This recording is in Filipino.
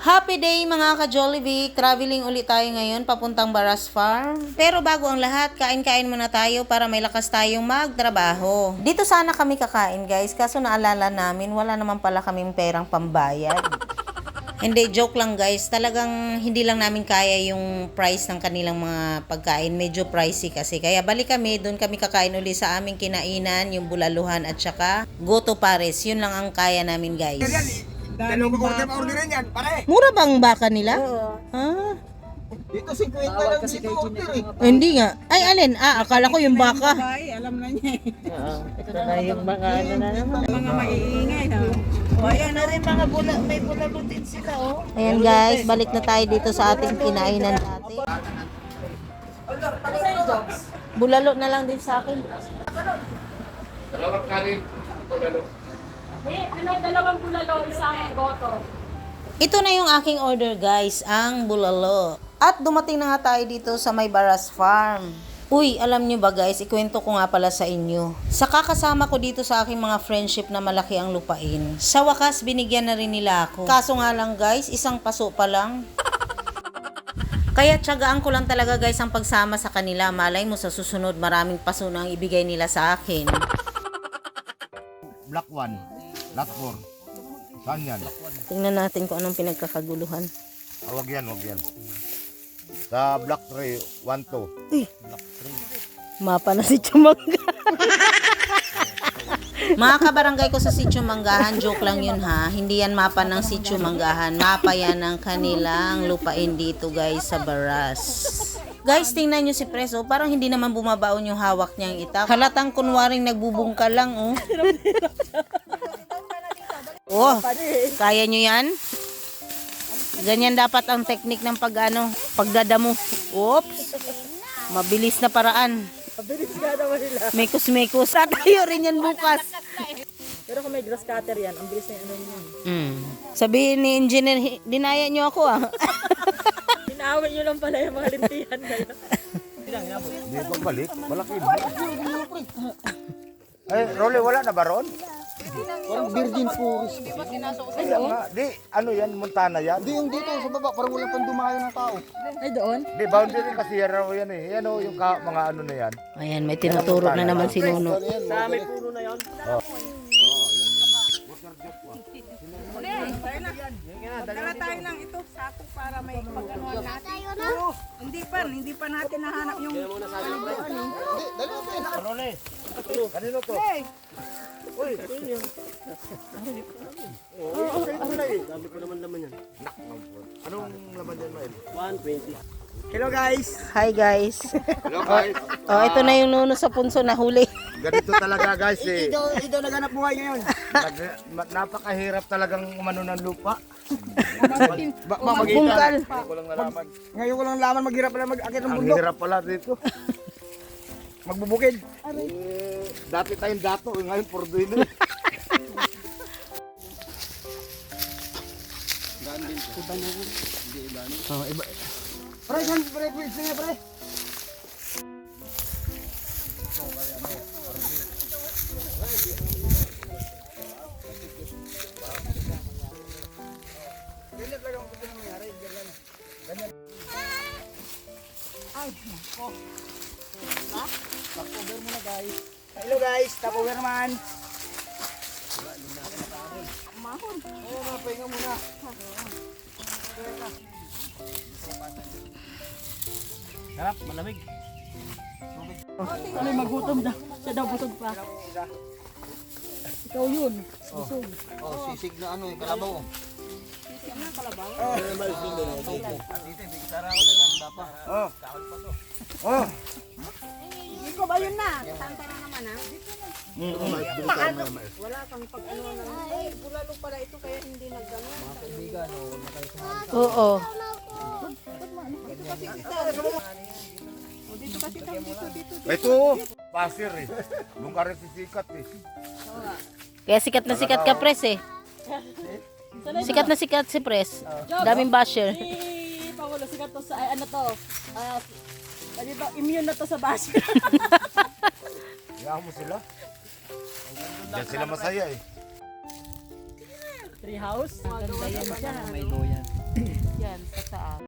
Happy day mga ka-Jollibee! Traveling ulit tayo ngayon papuntang Baras Farm. Pero bago ang lahat, kain-kain muna tayo para may lakas tayong magtrabaho. Dito sana kami kakain guys, kaso naalala namin wala naman pala kaming perang pambayad. Hindi, joke lang guys. Talagang hindi lang namin kaya yung price ng kanilang mga pagkain. Medyo pricey kasi. Kaya balik kami, doon kami kakain uli sa aming kinainan, yung bulaluhan at saka goto pares. Yun lang ang kaya namin guys. Dalawang orderin yan, pare. Mura bang baka nila? Oo. Ah. Dito 50 lang dito order eh. Hindi nga. Ay, alin? Akala ko yung baka. Alam na niya eh. Ito na yung mga ano na naman. Mga maiingay ha. O ayan na rin mga may bulalutin sila oh. Ayan guys, balik na tayo dito sa ating kinainan dati. Bulalo na lang din sa akin. Dalawang kanin, bulalo. Dalawang bulalo, isang goto. Ito na yung aking order guys, ang bulalo. At dumating na nga tayo dito sa may Baras Farm. Uy, alam nyo ba guys, ikwento ko nga pala sa inyo. Sa kakasama ko dito sa aking mga friendship na malaki ang lupain, sa wakas binigyan na rin nila ako. Kaso nga lang guys, isang paso pa lang. Kaya tiyagaan ko lang talaga guys ang pagsama sa kanila. Malay mo sa susunod maraming paso na ang ibigay nila sa akin. Black 1, Black 4. Saan yan? Tingnan natin kung anong pinagkakaguluhan. Wag yan, wag yan. Sa Black 3, 1, 2. Uy, mapa na si Chumangga. Mga kabarangay ko sa Sitio Manggahan, joke lang yun ha. Hindi yan mapa ng Sitio Manggahan. Mapa yan ng kanilang lupain dito guys sa Baras. Guys, tingnan nyo si Preso. Parang hindi naman bumabaon yung hawak niyang itak. Halatang kunwaring nagbubungka lang oh. Oh, kaya nyo yan? Ganyan dapat ang teknik ng pagdadamo. Oops. Mabilis na paraan. Mabilis nga naman nila. Mekos-mekos. Tatayo rin yan bukas. Pero kung may grass cutter yan, ang bilis na ano yun. Sabihin ni engineer, dinaya nyo ako ah. Inaawin nyo lang pala yung mga lintihan kayo. Hindi pagbalik, malaki. Eh, Rolly, wala na ba ron? Parang virgin forest. Di, ano yan, Montana yan? Hindi yung dito sa baba, parang walang pandumayo ng tao. Ay, doon? Di, boundary kasi yan raw yan eh. Yan o, yung mga ano na yan. Ayan, may tinuturo na naman si Nuno. Sa may puno na yan. Dala tayo ng ito, sako para may pag-anuhan natin. Hindi pa natin nahanap yung... Kanino to? Uy, Dami ko naman laman yan. anong laman yan, Mael? 120. Hello guys! Hi guys. Hello guys. Oh, ito na yung Nuno sa punso na huli. Ganito talaga guys eh. Ito naghanap buhay ngayon. Napakahirap talagang umano ng lupa. Bungkal. Ngayon ko lang laman maghirap pala mag-akit ng Ang bundok. hirap pala dito. Magbubukid. Dati tayong dato, ngayon Porduino. Pre, saan pre? Sige pre. Hello guys, tapover naman. Sarap, malamig. Ano magutom na? Siya daw busog pa. Ikaw yun. Busog. Oh, sisig na ano, kalabaw. Oh, Ikaw ba yun na? Santa na naman ha? Wala kang pag-ano na. Ay, bulalo pala ito kaya hindi nagano. Oo. ito, pasir eh. Nung ka rin sisikat eh. Kaya sikat na sikat ka, Pres eh. Sikat na sikat si Pres. Daming basher. Paolo, sikat to sa, ano to? Ano to? Immune na to sa basket. Hayaan mo sila. Diyan sila masaya eh. Tree house. Maganda yan siya. May loyan. yan sa taas.